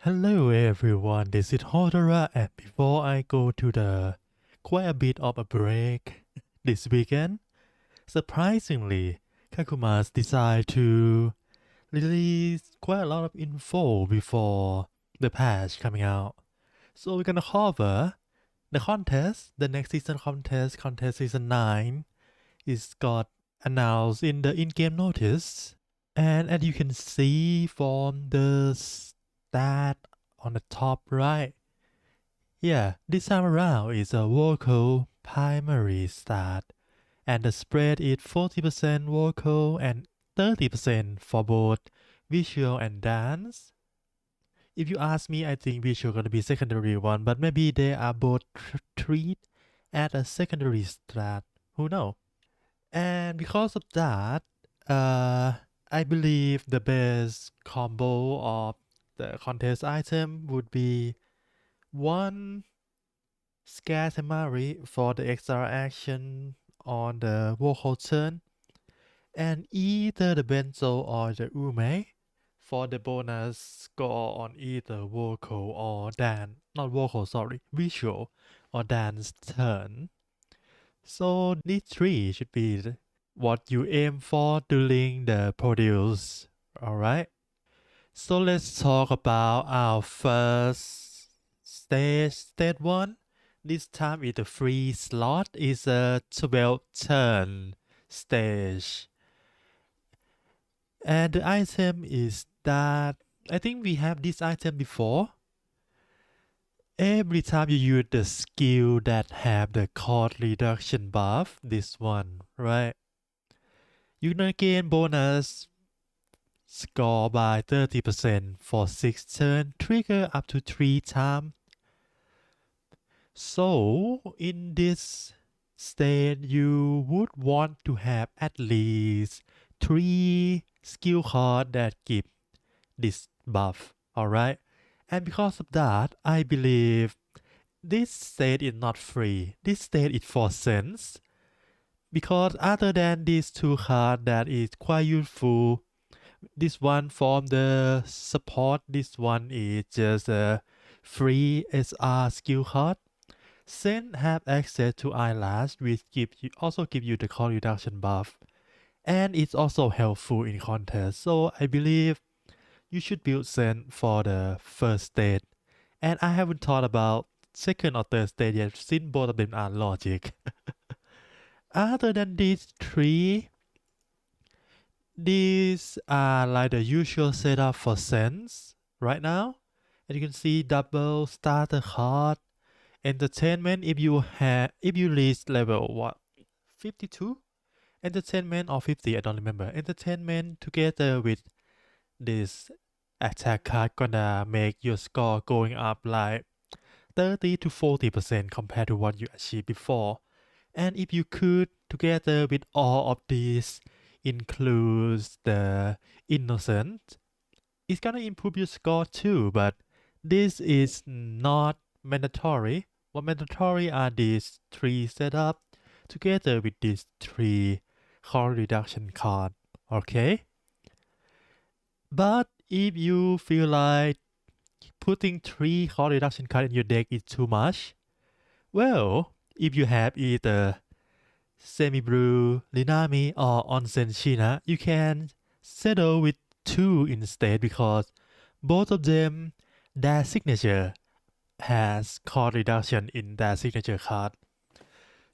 Hello everyone, this is Hodora, and before I go to the quite a bit of a break this weekend, surprisingly, Gakumas decided to release quite a lot of info before the patch coming out. So we're gonna cover the contest, the next season contest season 9 is got announced in the in-game notice. And as you can see from the stat on the top right, yeah, this time around is a vocal primary stat, and the spread is 40% vocal and 30% for both visual and dance. If you ask me, I think visual gonna be secondary one, but maybe they are both treat as a secondary stat. Who know? And because of that, uh, I believe the best combo of the contest item would be one Scare Temari for the extra action on the vocal turn, and either the Benzo or the Ume for the bonus score on either vocal or dance, not vocal, sorry, visual or dance turn. So these three should be what you aim for during the produce. Alright? So let's talk about our first stage 1. This time is the free slot is a 12 turn stage. And the item is that I think we have this item before. Every time you use the skill that have the cost reduction buff, this one, right? You're gonna gain bonus score by 30% for 6 turns, trigger up to 3 times. So, in this state, you would want to have at least 3 skill cards that give this buff, alright? And because of that, I believe this state is not free. This state is for cents. Because other than these 2 cards that is quite useful, this one from the support, this one is just a free SR skill card. Sen have access to eyelash, which also give you the cost reduction buff, and it's also helpful in contest. So I believe you should build Sen for the first stage, and I haven't thought about second or third stage yet, since both of them are logic. Other than these three, these are like the usual setup for Sense right now. And you can see double starter card, entertainment if you reach level what 52, entertainment or 50, I don't remember. Entertainment together with this attack card gonna make your score going up like 30 to 40% compared to what you achieved before. And if you could together with all of these includes the innocent, it's gonna improve your score too, but this is not mandatory. What mandatory are these three setup together with these three cost reduction card, okay? But if you feel like putting 3 cost reduction card in your deck is too much, well, if you have either Semi-Blue, Linami, or Onsen Shina, you can settle with 2 instead because both of them, their signature has cost reduction in their signature card.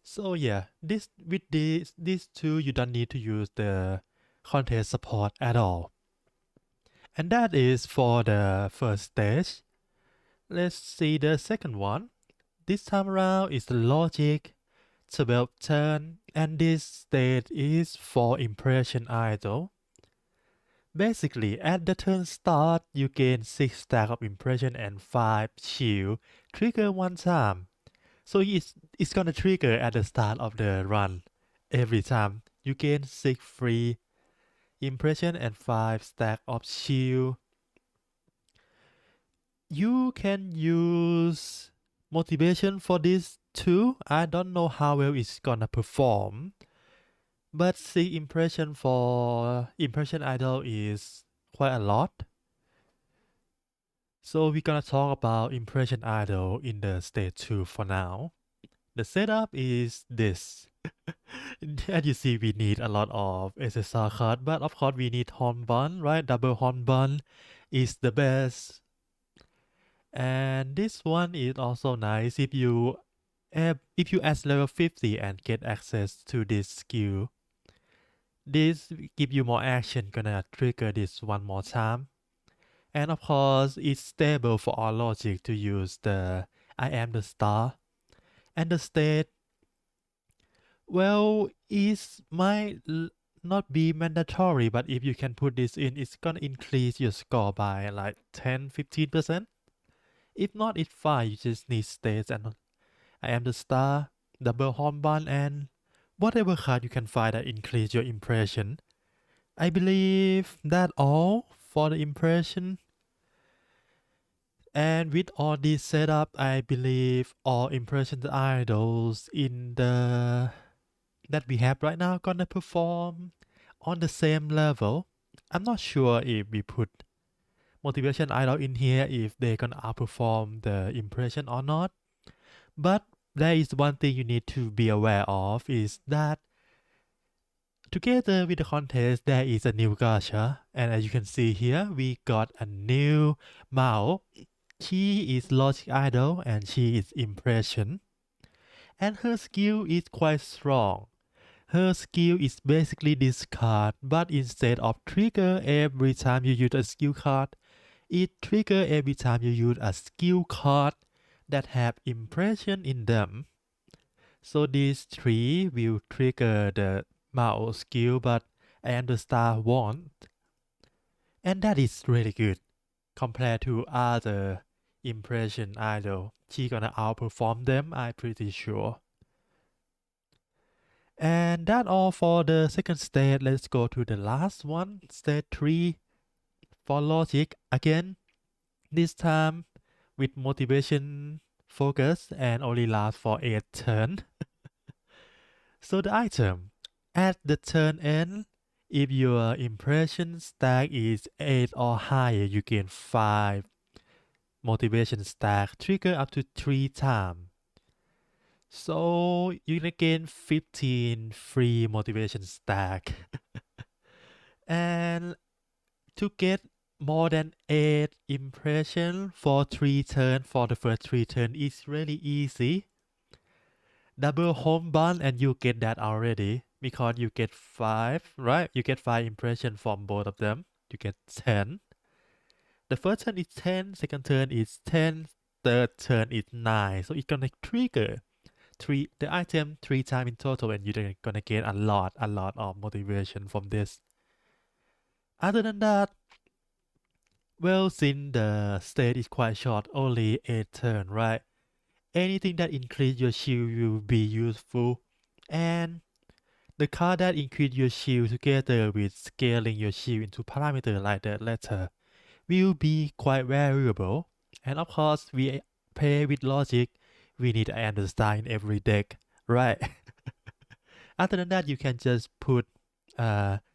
So yeah, these two you don't need to use the contest support at all. And that is for the first stage. Let's see the second one. This time around is the logic 12 turn, and this state is for impression idol. Basically, at the turn start, you gain 6 stack of impression and 5 shield, trigger 1 time. So it's gonna trigger at the start of the run. Every time you gain 6 free impression and 5 stack of shield. You can use motivation for this too. I don't know how well it's gonna perform. But the impression for impression idol is quite a lot. So we're gonna talk about Impression Idol in the stage 2 for now. The setup is this. As you see, we need a lot of SSR card, but of course we need horn bun, right? Double horn bun is the best. And this one is also nice if you add level 50 and get access to this skill. This give you more action, gonna trigger this one more time. And of course, it's stable for all logic to use the I am the star. And the state, well, it might not be mandatory, but if you can put this in, it's gonna increase your score by like 10-15%. If not, it's fine. You just need states and I am the star, double horn bun, and whatever card you can find that increase your impression. I believe that all for the impression. And with all this setup, I believe all impression idols in the that we have right now gonna perform on the same level. I'm not sure if we put motivation idol in here if they're gonna outperform the impression or not. But there is one thing you need to be aware of is that together with the contest there is a new gacha, and as you can see here we got a new Mao. She is logic idol and she is impression, and her skill is quite strong. Her skill is basically this card, but instead of trigger every time you use a skill card, it trigger every time you use a skill card that have impression in them. So these three will trigger the Mao skill, but and the star won't. And that is really good compared to other impression idol. She gonna outperform them, I'm pretty sure. And that all for the second stage. Let's go to the last one, stage 3 for logic. Again, this time with motivation focus and only last for 8 turn. So the item, at the turn end, if your impression stack is 8 or higher, you gain 5 motivation stack, trigger up to 3 times. So you can gain 15 free motivation stack. And to get more than 8 impression for 3 turn for the first 3 turn is really easy. Double home bun and you get that already because you get 5, right? You get 5 impression from both of them. You get 10. The first turn is 10, second turn is 10, third turn is 9. So it's gonna trigger the item 3 times in total, and you're gonna get a lot of motivation from this. Other than that, well, since the stage is quite short, only 8 turn, right? Anything that increase your shield will be useful, and the card that increase your shield together with scaling your shield into parameter like that letter will be quite variable. And of course, we play with logic. We need to understand in every deck, right? Other than that, you can just put either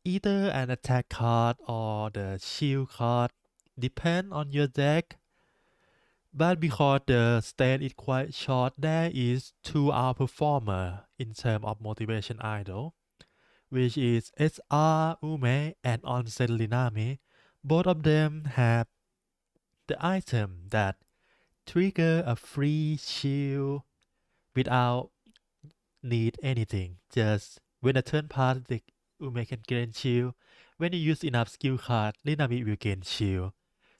an attack card or the shield card, depend on your deck. But because the stage is quite short, there is 2 outperformer in terms of motivation idol, which is SR Ume and Onsen Linami. Both of them have the item that trigger a free shield without need anything. Just when a turn pass, the Ume can gain shield. When you use enough skill card, Linami will gain shield.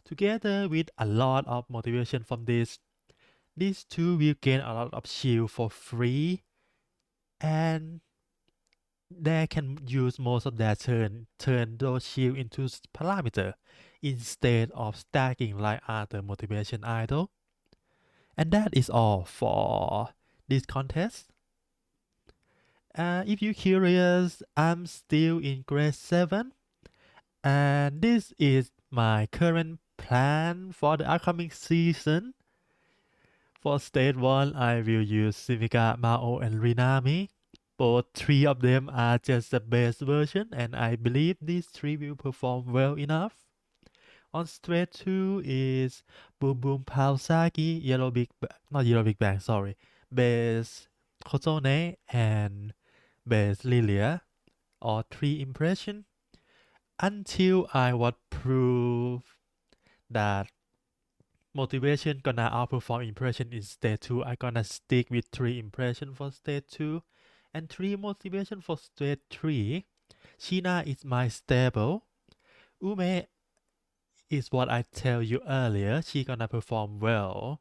Together with a lot of motivation from this, these two will gain a lot of shield for free, and they can use most of their turn those shield into parameter instead of stacking like other motivation idol. And that is all for this contest. If you're curious, I'm still in grade 7, and this is my current plan for the upcoming season. For stage 1, I will use Civica, Mao, and Rinami. Both 3 of them are just the base version, and I believe these 3 will perform well enough. On stage 2 is Boom Boom Pow Sagi, not Yellow Big Bang, sorry, Bass Kotone, and Bass Lilia, or 3 impression, until I was proof that motivation gonna outperform impression in stage 2. I gonna stick with 3 impression for stage 2 and 3 motivation for stage 3. Sheena is my stable. Ume is what I tell you earlier. She gonna perform well.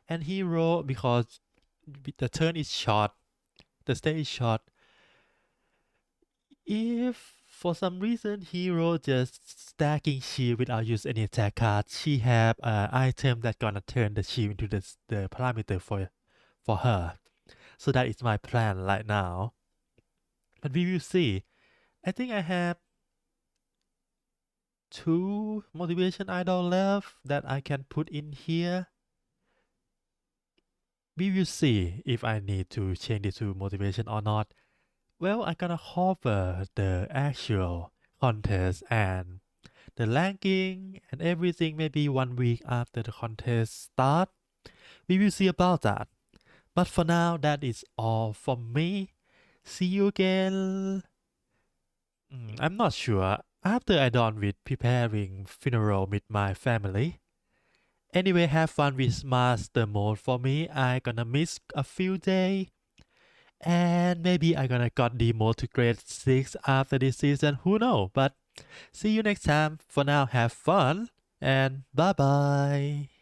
And Hero, because the turn is short, the stage is short. If for some reason Hero just stacking shield without use any attack card, she have an item that gonna turn the shield into the parameter for her. So that is my plan right now. But we will see. I think I have 2 motivation idol left that I can put in here. We will see if I need to change it to motivation or not. Well, I'm gonna cover the actual contest and the ranking and everything maybe 1 week after the contest start. We will see about that. But for now, that is all from me. See you again. I'm not sure. After I done with preparing funeral with my family. Anyway, have fun with master mode for me. I gonna miss a few days. And maybe I gonna got demoted to grade 6 after this season. Who know? But see you next time. For now, have fun and bye bye.